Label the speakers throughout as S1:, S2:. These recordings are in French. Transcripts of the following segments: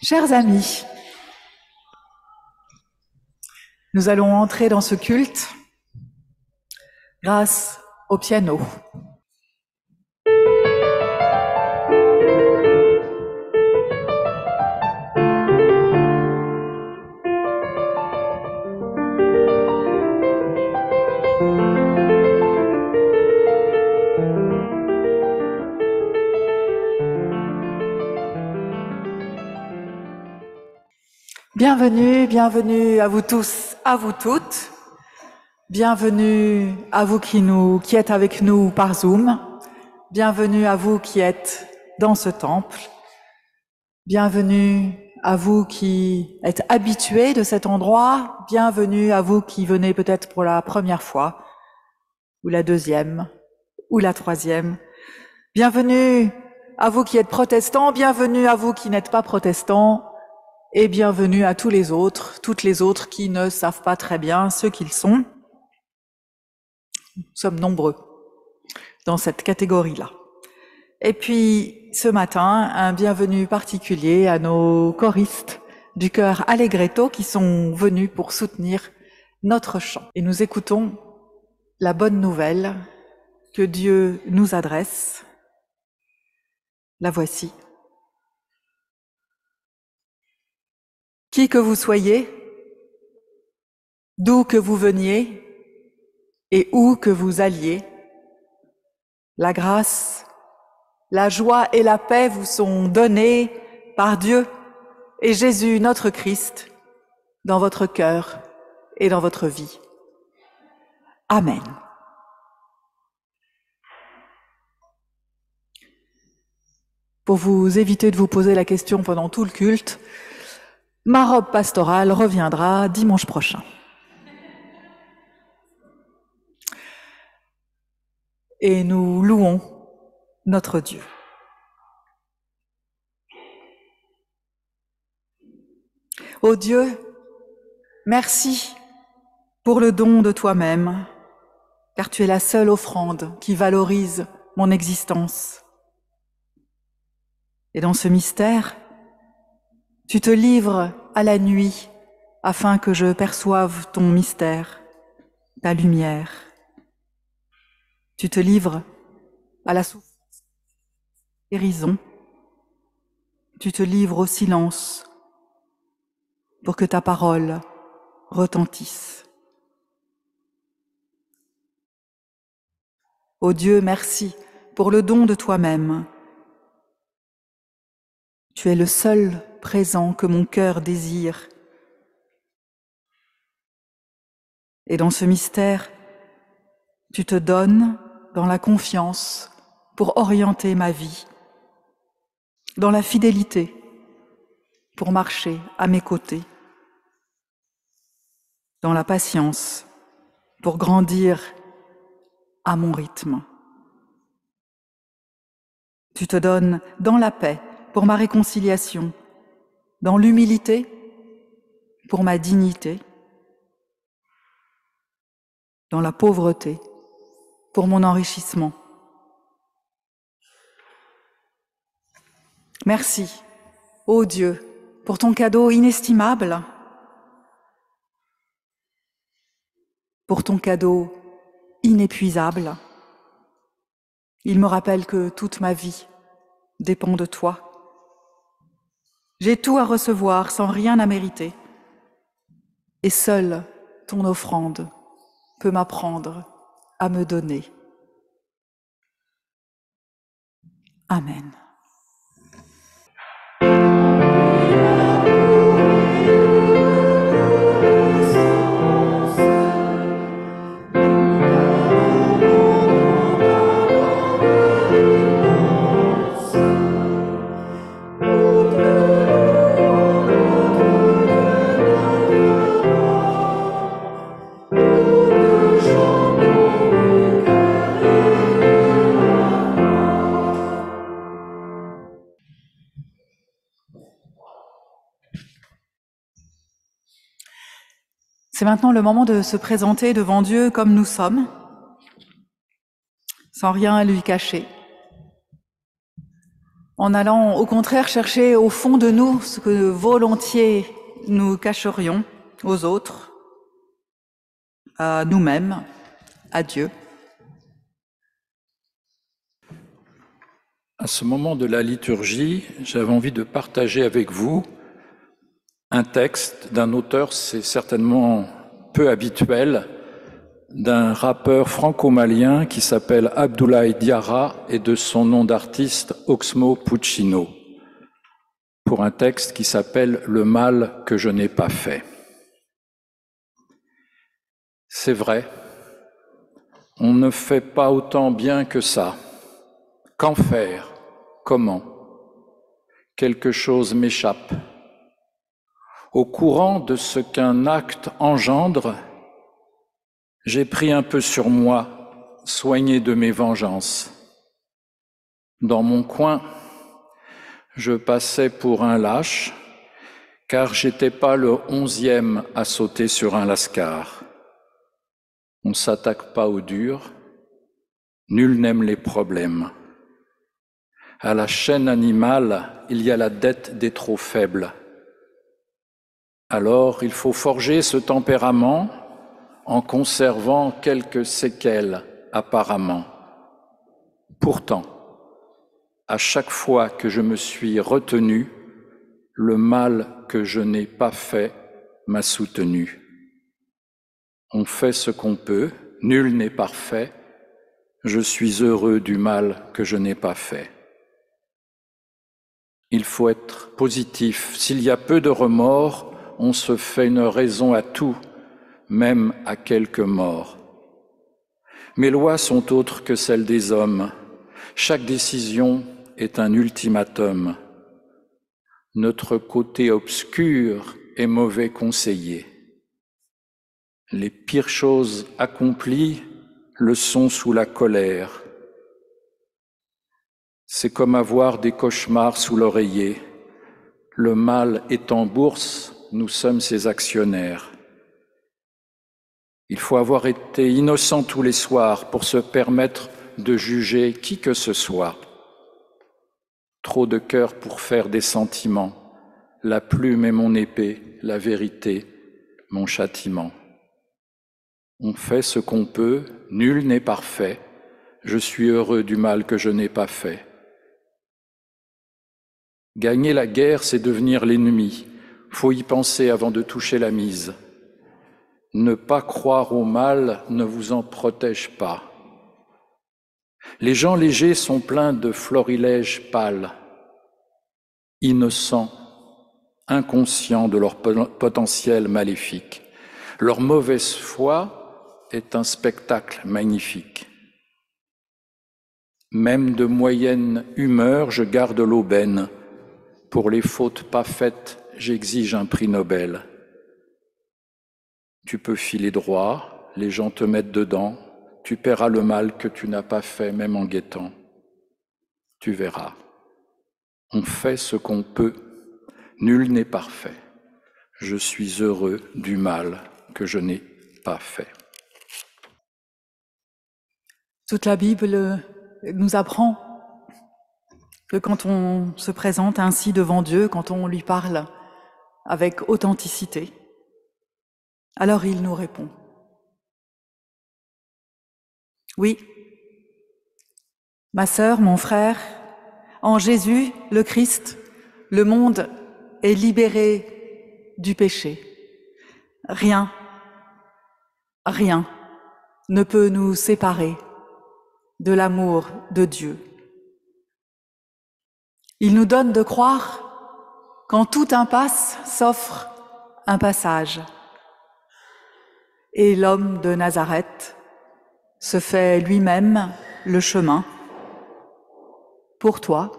S1: Chers amis, nous allons entrer dans ce culte grâce au piano. Bienvenue, bienvenue à vous tous, à vous toutes. Bienvenue à vous qui êtes avec nous par Zoom. Bienvenue à vous qui êtes dans ce temple. Bienvenue à vous qui êtes habitués de cet endroit. Bienvenue à vous qui venez peut-être pour la première fois, ou la deuxième, ou la troisième. Bienvenue à vous qui êtes protestants. Bienvenue à vous qui n'êtes pas protestants. Et bienvenue à tous les autres, toutes les autres qui ne savent pas très bien ce qu'ils sont. Nous sommes nombreux dans cette catégorie-là. Et puis, ce matin, un bienvenue particulier à nos choristes du chœur Allegretto qui sont venus pour soutenir notre chant. Et nous écoutons la bonne nouvelle que Dieu nous adresse. La voici. Qui que vous soyez, d'où que vous veniez et où que vous alliez, la grâce, la joie et la paix vous sont données par Dieu et Jésus, notre Christ, dans votre cœur et dans votre vie. Amen. Pour vous éviter de vous poser la question pendant tout le culte, ma robe pastorale reviendra dimanche prochain. Et nous louons notre Dieu. Ô Dieu, merci pour le don de toi-même, car tu es la seule offrande qui valorise mon existence. Et dans ce mystère, tu te livres à la nuit afin que je perçoive ton mystère, ta lumière. Tu te livres à la souffrance, guérison. Tu te livres au silence pour que ta parole retentisse. Ô Dieu, merci pour le don de toi-même. Tu es le seul présent que mon cœur désire. Et dans ce mystère, tu te donnes dans la confiance pour orienter ma vie, dans la fidélité pour marcher à mes côtés, dans la patience pour grandir à mon rythme. Tu te donnes dans la paix pour ma réconciliation, dans l'humilité pour ma dignité, dans la pauvreté pour mon enrichissement. Merci, ô Dieu, pour ton cadeau inestimable, pour ton cadeau inépuisable. Il me rappelle que toute ma vie dépend de toi. J'ai tout à recevoir sans rien à mériter, et seule ton offrande peut m'apprendre à me donner. Amen. C'est maintenant le moment de se présenter devant Dieu comme nous sommes, sans rien à lui cacher, en allant au contraire chercher au fond de nous ce que volontiers nous cacherions aux autres, à nous-mêmes, à Dieu.
S2: À ce moment de la liturgie, j'avais envie de partager avec vous un texte d'un auteur, c'est certainement peu habituel, d'un rappeur franco-malien qui s'appelle Abdoulaye Diarra et de son nom d'artiste Oxmo Puccino, pour un texte qui s'appelle « Le mal que je n'ai pas fait ». C'est vrai, on ne fait pas autant bien que ça. Qu'en faire? Comment? Quelque chose m'échappe. Au courant de ce qu'un acte engendre, j'ai pris un peu sur moi, soigné de mes vengeances. Dans mon coin, je passais pour un lâche, car j'étais pas le 11e à sauter sur un lascar. On ne s'attaque pas au dur, nul n'aime les problèmes. À la chaîne animale, il y a la dette des trop faibles. Alors, il faut forger ce tempérament en conservant quelques séquelles apparemment. Pourtant, à chaque fois que je me suis retenu, le mal que je n'ai pas fait m'a soutenu. On fait ce qu'on peut, nul n'est parfait, je suis heureux du mal que je n'ai pas fait. Il faut être positif. S'il y a peu de remords, on se fait une raison à tout, même à quelques morts. Mes lois sont autres que celles des hommes. Chaque décision est un ultimatum. Notre côté obscur est mauvais conseiller. Les pires choses accomplies le sont sous la colère. C'est comme avoir des cauchemars sous l'oreiller. Le mal est en bourse, nous sommes ses actionnaires. Il faut avoir été innocent tous les soirs pour se permettre de juger qui que ce soit. Trop de cœur pour faire des sentiments. La plume est mon épée, la vérité, mon châtiment. On fait ce qu'on peut, nul n'est parfait. Je suis heureux du mal que je n'ai pas fait. Gagner la guerre, c'est devenir l'ennemi. Faut y penser avant de toucher la mise. Ne pas croire au mal ne vous en protège pas. Les gens légers sont pleins de florilèges pâles, innocents, inconscients de leur potentiel maléfique. Leur mauvaise foi est un spectacle magnifique. Même de moyenne humeur, je garde l'aubaine. Pour les fautes pas faites, j'exige un prix Nobel. Tu peux filer droit, les gens te mettent dedans, tu paieras le mal que tu n'as pas fait, même en guettant. Tu verras. On fait ce qu'on peut, nul n'est parfait. Je suis heureux du mal que je n'ai pas fait.
S1: Toute la Bible nous apprend que quand on se présente ainsi devant Dieu, quand on lui parle avec authenticité, alors il nous répond. Oui, ma sœur, mon frère, en Jésus, le Christ, le monde est libéré du péché. Rien ne peut nous séparer de l'amour de Dieu. Il nous donne de croire qu'en toute impasse s'offre un passage. Et l'homme de Nazareth se fait lui-même le chemin pour toi,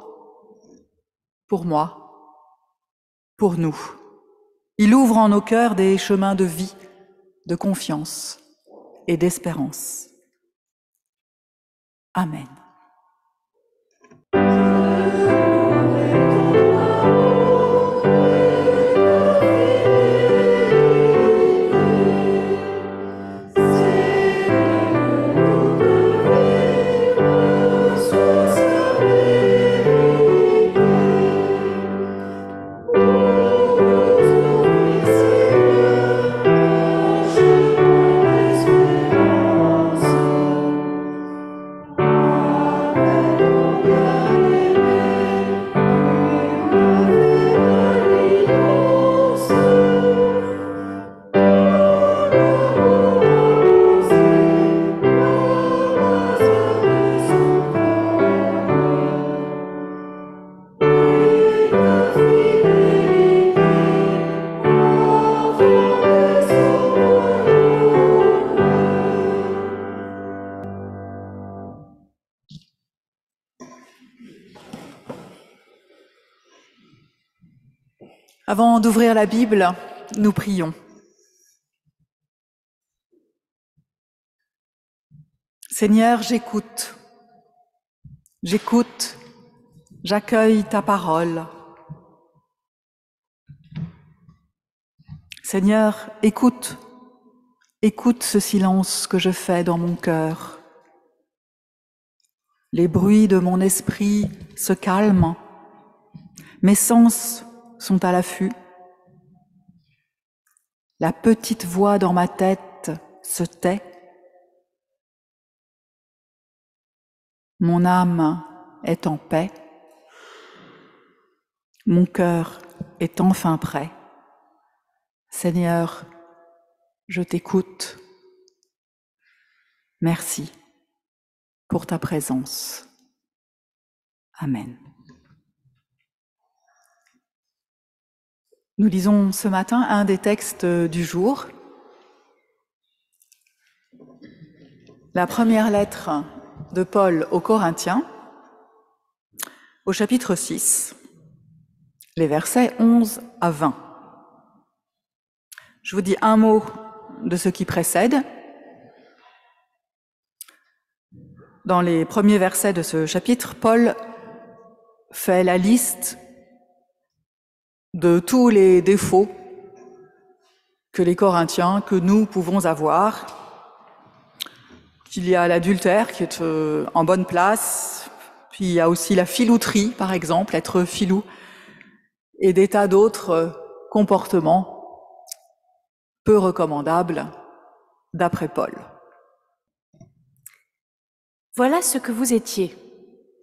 S1: pour moi, pour nous. Il ouvre en nos cœurs des chemins de vie, de confiance et d'espérance. Amen. Avant d'ouvrir la Bible, nous prions. Seigneur, j'écoute, j'accueille ta parole. Seigneur, écoute ce silence que je fais dans mon cœur. Les bruits de mon esprit se calment, mes sens sont à l'affût. La petite voix dans ma tête se tait. Mon âme est en paix. Mon cœur est enfin prêt. Seigneur, je t'écoute. Merci pour ta présence. Amen. Nous lisons ce matin un des textes du jour. La première lettre de Paul aux Corinthiens, au chapitre 6, les versets 11 à 20. Je vous dis un mot de ce qui précède. Dans les premiers versets de ce chapitre, Paul fait la liste de tous les défauts que les Corinthiens, que nous pouvons avoir. Qu'il y a l'adultère qui est en bonne place, puis il y a aussi la filouterie, par exemple, être filou, et des tas d'autres comportements peu recommandables d'après Paul.
S3: Voilà ce que vous étiez,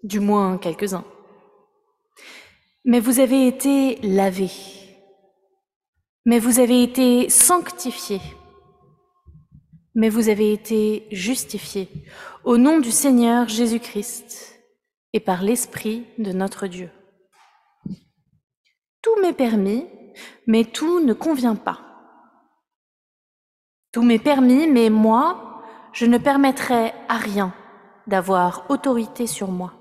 S3: du moins quelques-uns. Mais vous avez été lavés, mais vous avez été sanctifiés, mais vous avez été justifiés au nom du Seigneur Jésus-Christ et par l'Esprit de notre Dieu. Tout m'est permis, mais tout ne convient pas. Tout m'est permis, mais moi, je ne permettrai à rien d'avoir autorité sur moi.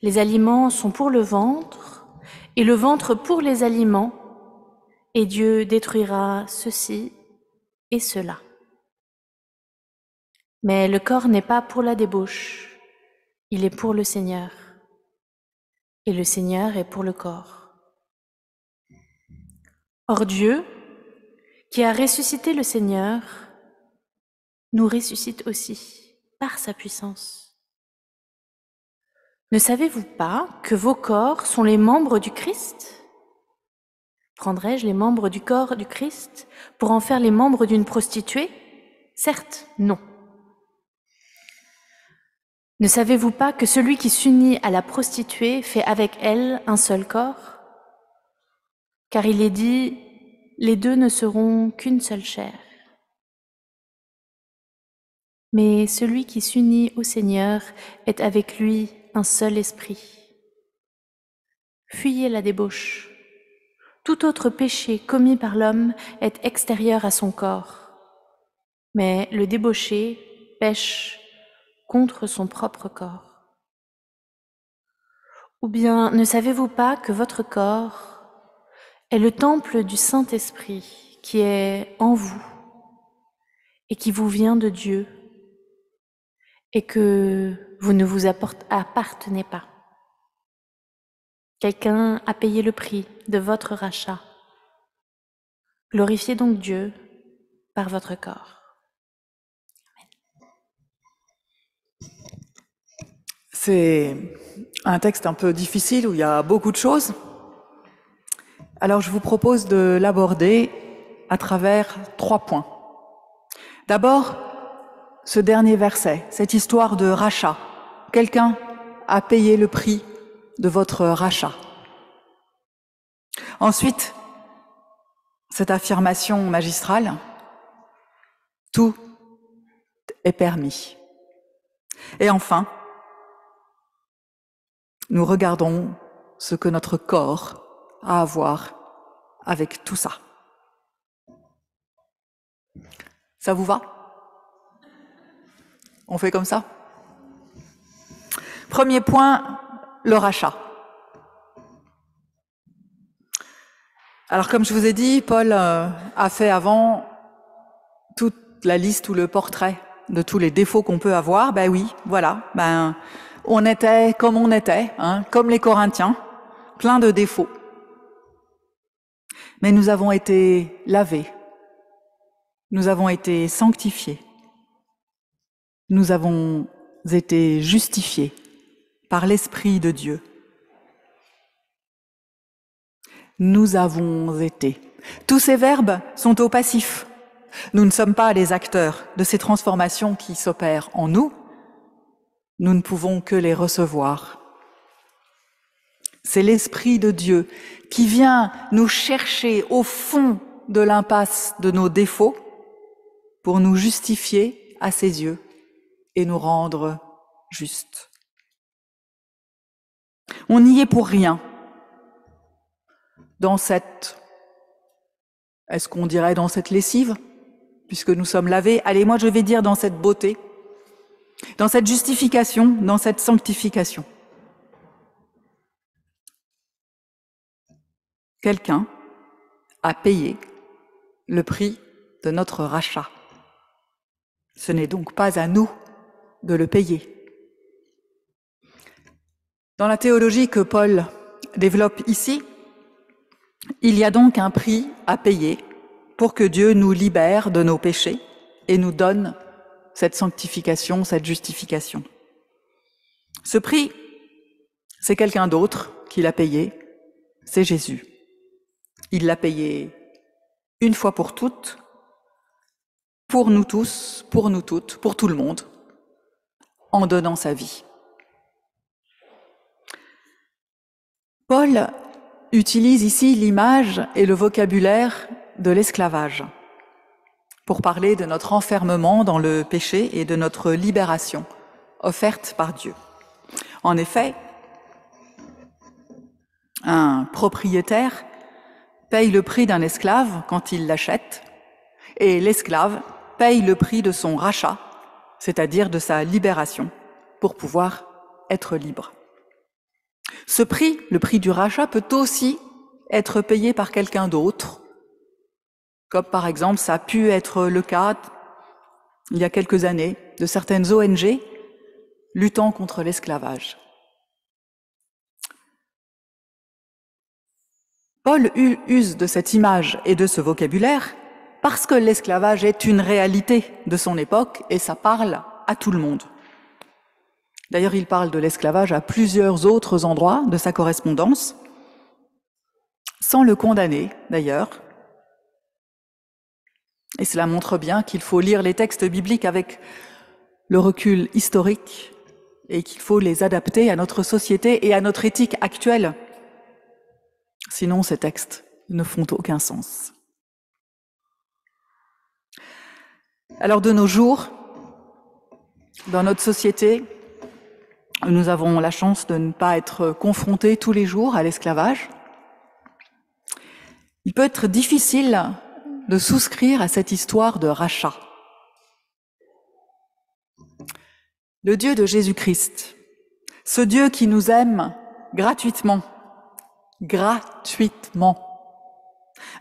S3: Les aliments sont pour le ventre, et le ventre pour les aliments, et Dieu détruira ceci et cela. Mais le corps n'est pas pour la débauche, il est pour le Seigneur, et le Seigneur est pour le corps. Or Dieu, qui a ressuscité le Seigneur, nous ressuscite aussi par sa puissance. Ne savez-vous pas que vos corps sont les membres du Christ ? Prendrais-je les membres du corps du Christ pour en faire les membres d'une prostituée ? Certes, non. Ne savez-vous pas que celui qui s'unit à la prostituée fait avec elle un seul corps ? Car il est dit, les deux ne seront qu'une seule chair. Mais celui qui s'unit au Seigneur est avec lui un seul esprit. Fuyez la débauche. Tout autre péché commis par l'homme est extérieur à son corps, mais le débauché pêche contre son propre corps. Ou bien ne savez-vous pas que votre corps est le temple du Saint-Esprit qui est en vous et qui vous vient de Dieu et que vous ne vous appartenez pas. Quelqu'un a payé le prix de votre rachat. Glorifiez donc Dieu par votre corps.
S1: C'est un texte un peu difficile où il y a beaucoup de choses. Alors je vous propose de l'aborder à travers 3 points. D'abord, ce dernier verset, cette histoire de rachat. Quelqu'un a payé le prix de votre rachat. Ensuite, cette affirmation magistrale, tout est permis. Et enfin, nous regardons ce que notre corps a à voir avec tout ça. Ça vous va ? On fait comme ça ? Premier point, le rachat. Alors comme je vous ai dit, Paul a fait avant toute la liste ou le portrait de tous les défauts qu'on peut avoir. Ben oui, voilà, on était comme on était, comme les Corinthiens, plein de défauts. Mais nous avons été lavés, nous avons été sanctifiés, nous avons été justifiés par l'Esprit de Dieu. Nous avons été. Tous ces verbes sont au passif. Nous ne sommes pas les acteurs de ces transformations qui s'opèrent en nous. Nous ne pouvons que les recevoir. C'est l'Esprit de Dieu qui vient nous chercher au fond de l'impasse de nos défauts pour nous justifier à ses yeux et nous rendre justes. On n'y est pour rien. Dans cette, est-ce qu'on dirait dans cette lessive, puisque nous sommes lavés? Allez, moi je vais dire dans cette beauté, dans cette justification, dans cette sanctification. Quelqu'un a payé le prix de notre rachat. Ce n'est donc pas à nous de le payer. Dans la théologie que Paul développe ici, il y a donc un prix à payer pour que Dieu nous libère de nos péchés et nous donne cette sanctification, cette justification. Ce prix, c'est quelqu'un d'autre qui l'a payé, c'est Jésus. Il l'a payé une fois pour toutes, pour nous tous, pour nous toutes, pour tout le monde, en donnant sa vie. Paul utilise ici l'image et le vocabulaire de l'esclavage pour parler de notre enfermement dans le péché et de notre libération offerte par Dieu. En effet, un propriétaire paye le prix d'un esclave quand il l'achète, et l'esclave paye le prix de son rachat, c'est-à-dire de sa libération, pour pouvoir être libre. Ce prix, le prix du rachat, peut aussi être payé par quelqu'un d'autre, comme par exemple ça a pu être le cas il y a quelques années de certaines ONG luttant contre l'esclavage. Paul use de cette image et de ce vocabulaire parce que l'esclavage est une réalité de son époque et ça parle à tout le monde. D'ailleurs, il parle de l'esclavage à plusieurs autres endroits de sa correspondance, sans le condamner d'ailleurs. Et cela montre bien qu'il faut lire les textes bibliques avec le recul historique et qu'il faut les adapter à notre société et à notre éthique actuelle. Sinon, ces textes ne font aucun sens. Alors, de nos jours, dans notre société, nous avons la chance de ne pas être confrontés tous les jours à l'esclavage. Il peut être difficile de souscrire à cette histoire de rachat. Le Dieu de Jésus-Christ, ce Dieu qui nous aime gratuitement,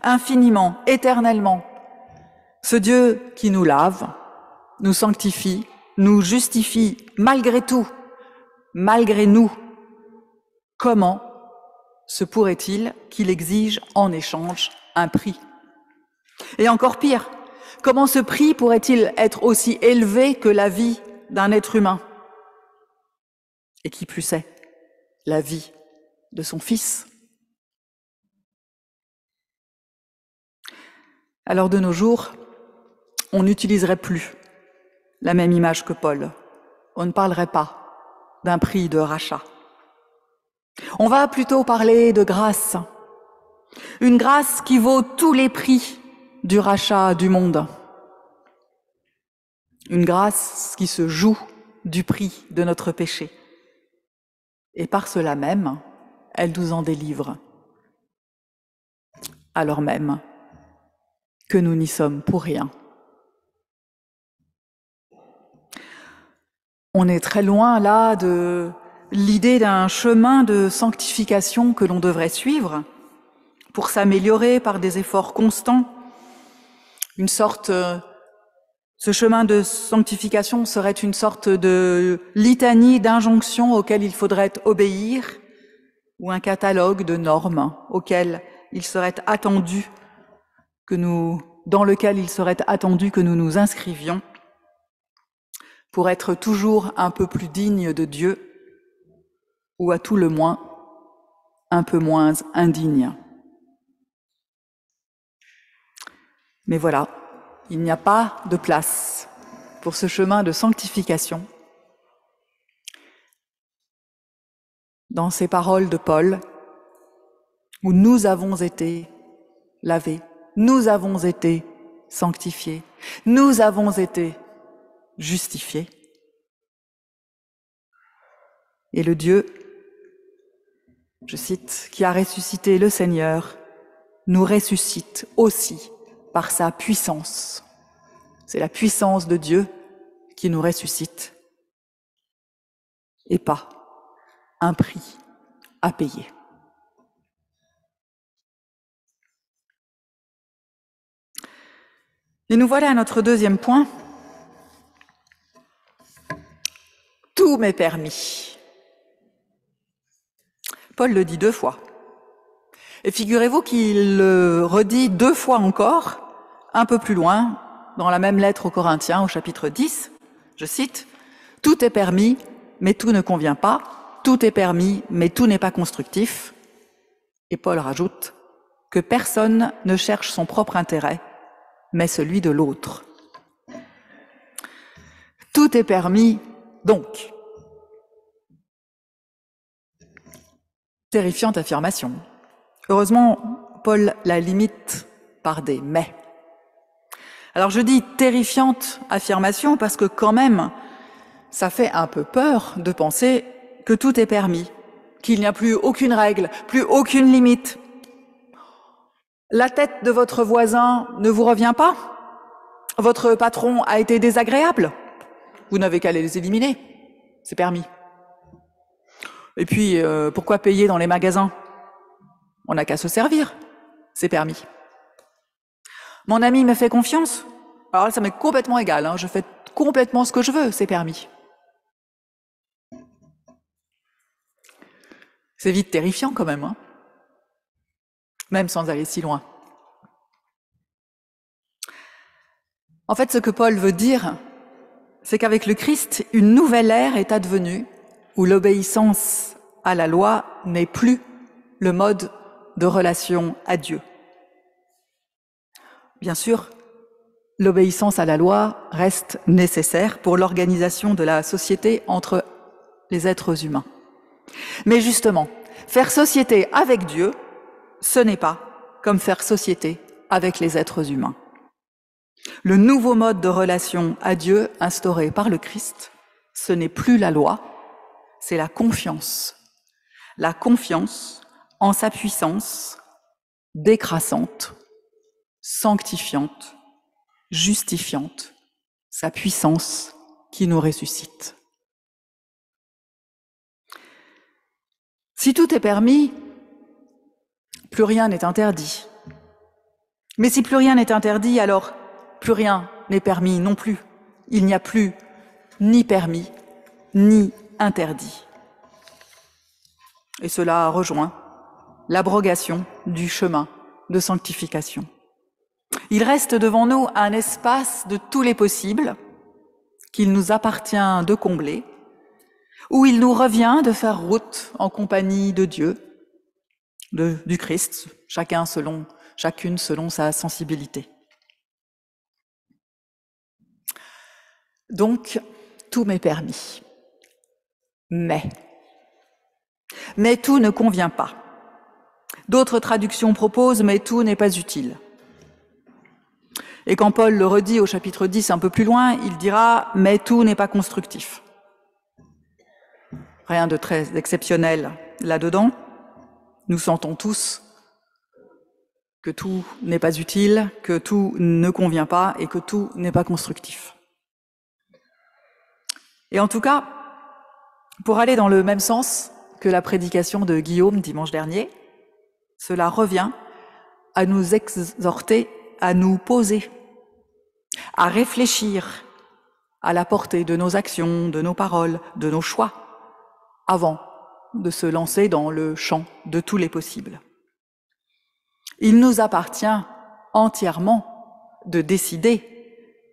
S1: infiniment, éternellement, ce Dieu qui nous lave, nous sanctifie, nous justifie malgré tout, malgré nous, comment se pourrait-il qu'il exige en échange un prix? Et encore pire, comment ce prix pourrait-il être aussi élevé que la vie d'un être humain? Et qui plus est, la vie de son Fils. Alors de nos jours, on n'utiliserait plus la même image que Paul. On ne parlerait pas d'un prix de rachat. On va plutôt parler de grâce. Une grâce qui vaut tous les prix du rachat du monde. Une grâce qui se joue du prix de notre péché. Et par cela même, elle nous en délivre. Alors même que nous n'y sommes pour rien. On est très loin là de l'idée d'un chemin de sanctification que l'on devrait suivre pour s'améliorer par des efforts constants. Ce chemin de sanctification serait une sorte de litanie d'injonctions auxquelles il faudrait obéir, ou un catalogue de normes auxquelles il serait attendu dans lequel il serait attendu que nous nous inscrivions pour être toujours un peu plus dignes de Dieu, ou à tout le moins un peu moins indignes. Mais voilà, il n'y a pas de place pour ce chemin de sanctification dans ces paroles de Paul, où nous avons été lavés, nous avons été sanctifiés, nous avons été justifiés. Et le Dieu, je cite, qui a ressuscité le Seigneur, nous ressuscite aussi par sa puissance. C'est la puissance de Dieu qui nous ressuscite et pas un prix à payer. Et nous voilà à notre deuxième point. Tout m'est permis. Paul le dit 2 fois. Et figurez-vous qu'il le redit 2 fois encore, un peu plus loin, dans la même lettre aux Corinthiens, au chapitre 10, je cite, « Tout est permis, mais tout ne convient pas. Tout est permis, mais tout n'est pas constructif. » Et Paul rajoute que personne ne cherche son propre intérêt, mais celui de l'autre. Tout est permis, donc. Terrifiante affirmation. Heureusement, Paul la limite par des « mais ». Alors je dis terrifiante affirmation parce que quand même, ça fait un peu peur de penser que tout est permis, qu'il n'y a plus aucune règle, plus aucune limite. La tête de votre voisin ne vous revient pas? Votre patron a été désagréable? Vous n'avez qu'à les éliminer, c'est permis. Et puis, pourquoi payer dans les magasins? On n'a qu'à se servir, c'est permis. Mon ami me fait confiance? Alors là, ça m'est complètement égal, hein, je fais complètement ce que je veux, c'est permis. C'est vite terrifiant quand même, hein, même sans aller si loin. En fait, ce que Paul veut dire, c'est qu'avec le Christ, une nouvelle ère est advenue où l'obéissance à la loi n'est plus le mode de relation à Dieu. Bien sûr, l'obéissance à la loi reste nécessaire pour l'organisation de la société entre les êtres humains. Mais justement, faire société avec Dieu, ce n'est pas comme faire société avec les êtres humains. Le nouveau mode de relation à Dieu instauré par le Christ, ce n'est plus la loi, c'est la confiance. La confiance en sa puissance décrassante, sanctifiante, justifiante, sa puissance qui nous ressuscite. Si tout est permis, plus rien n'est interdit. Mais si plus rien n'est interdit, alors plus rien n'est permis non plus. Il n'y a plus ni permis, ni interdit. Et cela rejoint l'abrogation du chemin de sanctification. Il reste devant nous un espace de tous les possibles qu'il nous appartient de combler, où il nous revient de faire route en compagnie de Dieu, du Christ, chacune selon sa sensibilité. Donc, tout m'est permis. Mais tout ne convient pas. D'autres traductions proposent « mais tout n'est pas utile ». Et quand Paul le redit au chapitre 10 un peu plus loin, il dira « mais tout n'est pas constructif ». Rien de très exceptionnel là-dedans. Nous sentons tous que tout n'est pas utile, que tout ne convient pas et que tout n'est pas constructif. Et en tout cas, pour aller dans le même sens que la prédication de Guillaume dimanche dernier, cela revient à nous exhorter à nous poser, à réfléchir à la portée de nos actions, de nos paroles, de nos choix, avant de se lancer dans le champ de tous les possibles. Il nous appartient entièrement de décider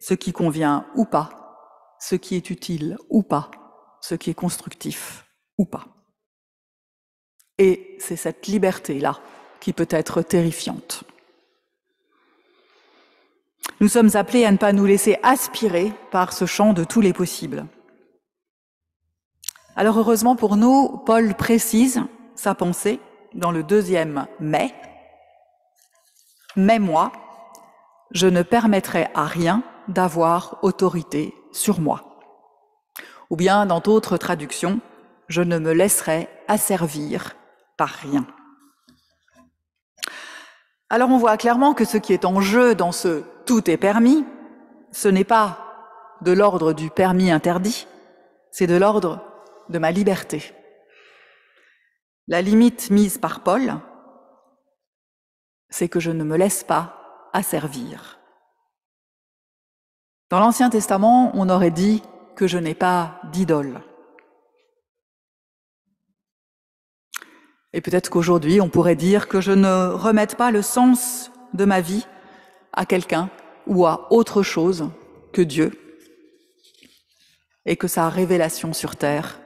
S1: ce qui convient ou pas, ce qui est utile ou pas, ce qui est constructif ou pas. Et c'est cette liberté-là qui peut être terrifiante. Nous sommes appelés à ne pas nous laisser aspirer par ce champ de tous les possibles. Alors heureusement pour nous, Paul précise sa pensée dans le 2e mais. Mais moi, je ne permettrai à rien d'avoir autorité sur moi. Ou bien, dans d'autres traductions, je ne me laisserai asservir par rien. Alors on voit clairement que ce qui est en jeu dans ce « tout est permis », ce n'est pas de l'ordre du permis interdit, c'est de l'ordre de ma liberté. La limite mise par Paul, c'est que je ne me laisse pas asservir. Dans l'Ancien Testament, on aurait dit que je n'ai pas d'idole. Et peut-être qu'aujourd'hui, on pourrait dire que je ne remette pas le sens de ma vie à quelqu'un ou à autre chose que Dieu, et que sa révélation sur terre,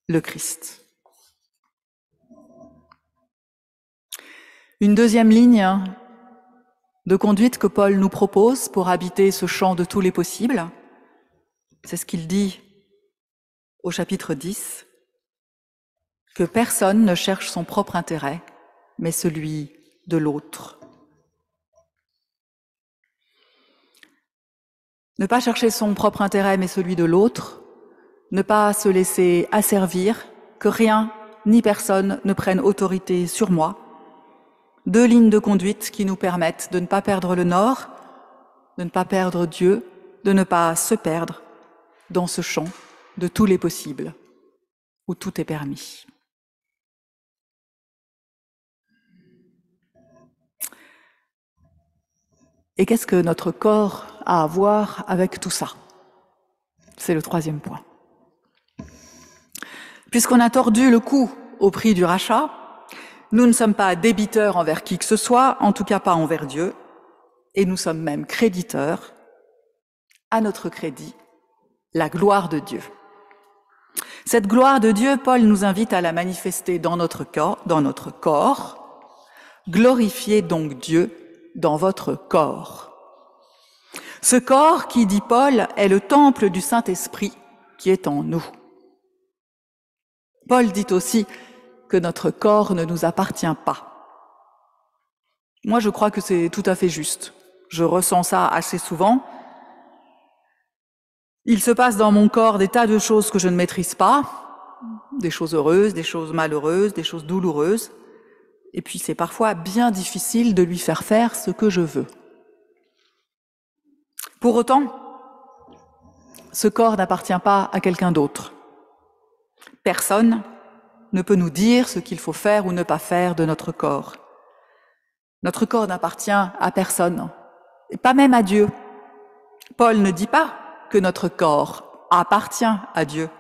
S1: le Christ. Une deuxième ligne de conduite que Paul nous propose pour habiter ce champ de tous les possibles, c'est ce qu'il dit au chapitre 10, que personne ne cherche son propre intérêt, mais celui de l'autre. Ne pas chercher son propre intérêt, mais celui de l'autre, ne pas se laisser asservir, que rien ni personne ne prenne autorité sur moi. 2 lignes de conduite qui nous permettent de ne pas perdre le nord, de ne pas perdre Dieu, de ne pas se perdre dans ce champ de tous les possibles, où tout est permis. Et qu'est-ce que notre corps a à voir avec tout ça? C'est le 3e point. Puisqu'on a tordu le cou au prix du rachat, nous ne sommes pas débiteurs envers qui que ce soit, en tout cas pas envers Dieu, et nous sommes même créditeurs, à notre crédit, la gloire de Dieu. Cette gloire de Dieu, Paul nous invite à la manifester dans notre corps. Glorifiez donc Dieu dans votre corps. Ce corps qui, dit Paul, est le temple du Saint-Esprit qui est en nous. Paul dit aussi que notre corps ne nous appartient pas. Moi, je crois que c'est tout à fait juste. Je ressens ça assez souvent. Il se passe dans mon corps des tas de choses que je ne maîtrise pas, des choses heureuses, des choses malheureuses, des choses douloureuses. Et puis c'est parfois bien difficile de lui faire faire ce que je veux. Pour autant, ce corps n'appartient pas à quelqu'un d'autre. Personne ne peut nous dire ce qu'il faut faire ou ne pas faire de notre corps. Notre corps n'appartient à personne, et pas même à Dieu. Paul ne dit pas que notre corps appartient à Dieu.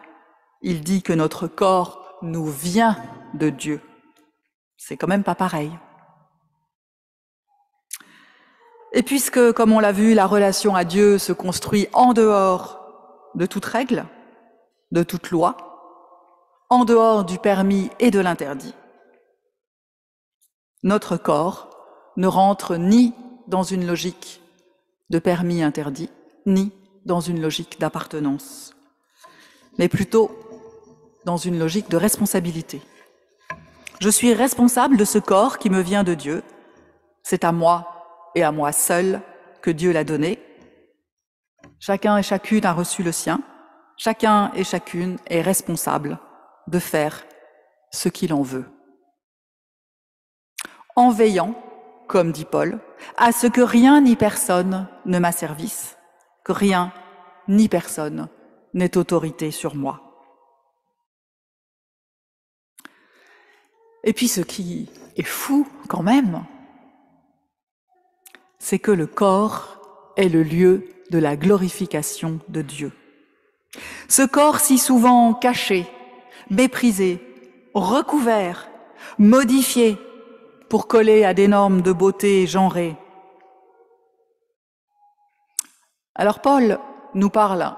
S1: Il dit que notre corps nous vient de Dieu. C'est quand même pas pareil. Et puisque, comme on l'a vu, la relation à Dieu se construit en dehors de toute règle, de toute loi, en dehors du permis et de l'interdit, notre corps ne rentre ni dans une logique de permis interdit, ni dans une logique d'appartenance, mais plutôt dans une logique de responsabilité. Je suis responsable de ce corps qui me vient de Dieu. C'est à moi et à moi seul que Dieu l'a donné. Chacun et chacune a reçu le sien. Chacun et chacune est responsable de faire ce qu'il en veut. En veillant, comme dit Paul, à ce que rien ni personne ne m'asservisse, que rien ni personne n'ait autorité sur moi. Et puis ce qui est fou quand même, c'est que le corps est le lieu de la glorification de Dieu. Ce corps si souvent caché, méprisé, recouvert, modifié pour coller à des normes de beauté genrées. Alors Paul nous parle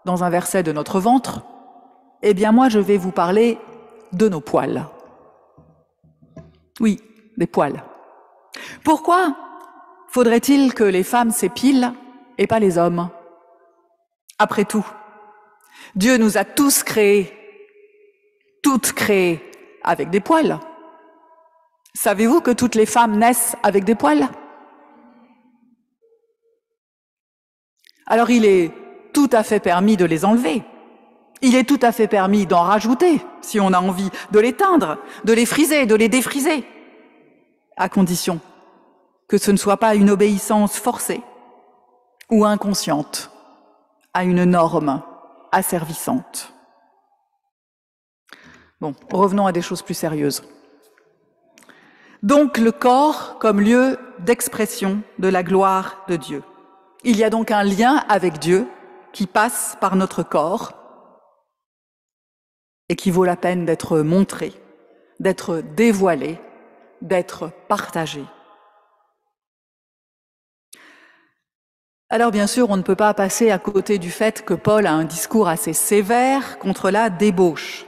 S1: dans un verset de notre ventre, eh bien moi je vais vous parler de nos poils. Oui, des poils. Pourquoi faudrait-il que les femmes s'épilent et pas les hommes? Après tout, Dieu nous a tous créés, toutes créées avec des poils. Savez-vous que toutes les femmes naissent avec des poils? Alors il est tout à fait permis de les enlever. Il est tout à fait permis d'en rajouter, si on a envie, de les teindre, de les friser, de les défriser, à condition que ce ne soit pas une obéissance forcée ou inconsciente à une norme asservissante. Bon, revenons à des choses plus sérieuses. Donc le corps comme lieu d'expression de la gloire de Dieu. Il y a donc un lien avec Dieu qui passe par notre corps et qui vaut la peine d'être montré, d'être dévoilé, d'être partagé. Alors bien sûr, on ne peut pas passer à côté du fait que Paul a un discours assez sévère contre la débauche.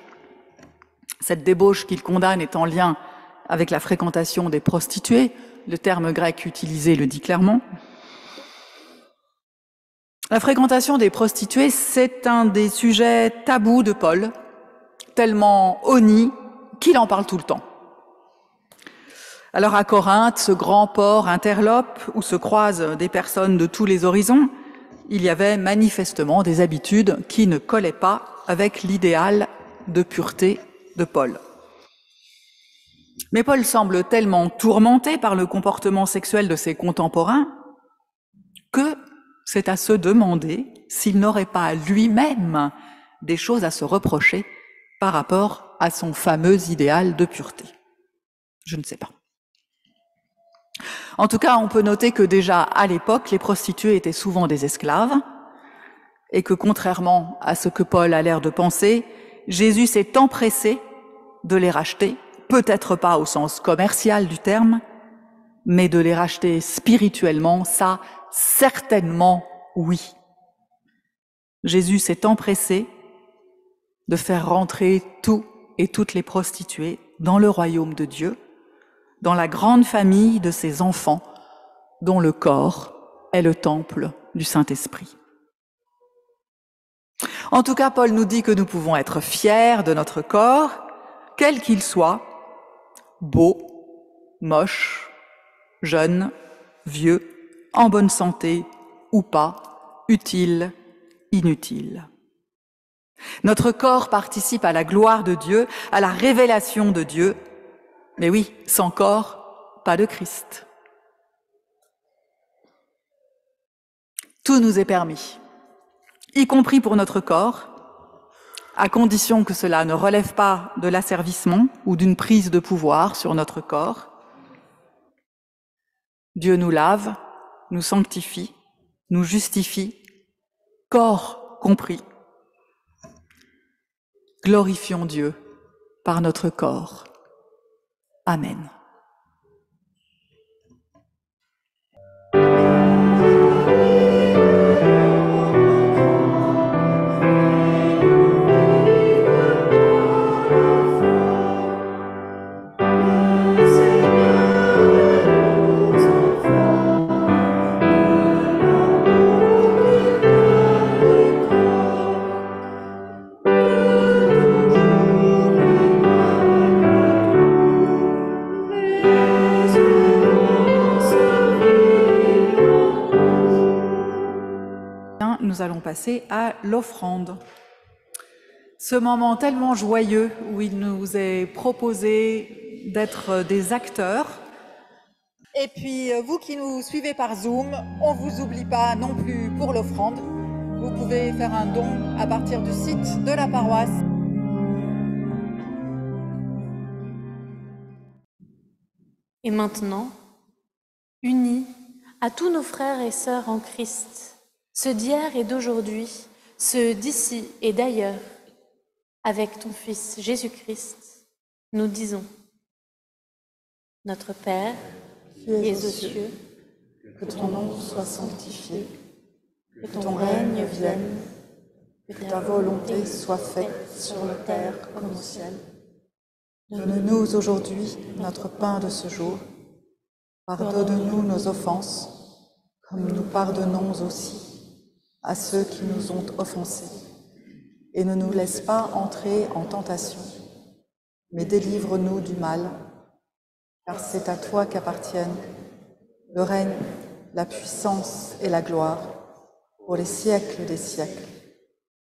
S1: Cette débauche qu'il condamne est en lien avec la fréquentation des prostituées, le terme grec utilisé le dit clairement. La fréquentation des prostituées, c'est un des sujets tabous de Paul, tellement honni qu'il en parle tout le temps. Alors à Corinthe, ce grand port interlope où se croisent des personnes de tous les horizons, il y avait manifestement des habitudes qui ne collaient pas avec l'idéal de pureté de Paul. Mais Paul semble tellement tourmenté par le comportement sexuel de ses contemporains que c'est à se demander s'il n'aurait pas lui-même des choses à se reprocher par rapport à son fameux idéal de pureté. Je ne sais pas. En tout cas, on peut noter que déjà à l'époque, les prostituées étaient souvent des esclaves et que contrairement à ce que Paul a l'air de penser, Jésus s'est empressé de les racheter, peut-être pas au sens commercial du terme, mais de les racheter spirituellement, ça, certainement oui. Jésus s'est empressé de faire rentrer tous et toutes les prostituées dans le royaume de Dieu, dans la grande famille de ses enfants, dont le corps est le temple du Saint-Esprit. En tout cas, Paul nous dit que nous pouvons être fiers de notre corps, quel qu'il soit, beau, moche, jeune, vieux, en bonne santé ou pas, utile, inutile. Notre corps participe à la gloire de Dieu, à la révélation de Dieu. Mais oui, sans corps, pas de Christ. Tout nous est permis, y compris pour notre corps, à condition que cela ne relève pas de l'asservissement ou d'une prise de pouvoir sur notre corps. Dieu nous lave, nous sanctifie, nous justifie, corps compris. Glorifions Dieu par notre corps. Amen. Nous allons passer à l'offrande. Ce moment tellement joyeux où il nous est proposé d'être des acteurs. Et puis, vous qui nous suivez par Zoom, on ne vous oublie pas non plus pour l'offrande. Vous pouvez faire un don à partir du site de la paroisse.
S3: Et maintenant, unis à tous nos frères et sœurs en Christ, ceux d'hier et d'aujourd'hui, ceux d'ici et d'ailleurs, avec ton Fils Jésus-Christ, nous disons: Notre Père, qui es aux cieux,
S1: que ton nom soit sanctifié,
S3: que ton règne vienne,
S1: que ta volonté soit faite sur la terre comme au ciel. Donne-nous aujourd'hui notre pain de ce jour. Pardonne-nous nos offenses, comme nous pardonnons aussi à ceux qui nous ont offensés. Et ne nous laisse pas entrer en tentation, mais délivre-nous du mal, car c'est à toi qu'appartiennent le règne, la puissance et la gloire pour les siècles des siècles.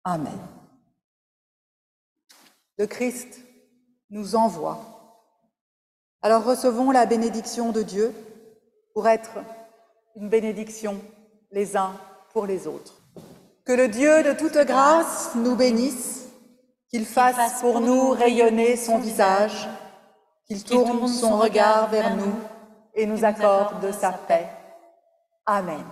S1: Amen. Le Christ nous envoie. Alors recevons la bénédiction de Dieu pour être une bénédiction les uns pour les autres. Que le Dieu de toute grâce nous bénisse, qu'il fasse pour nous rayonner son visage, qu'il tourne son regard vers nous et nous accorde sa paix. Amen.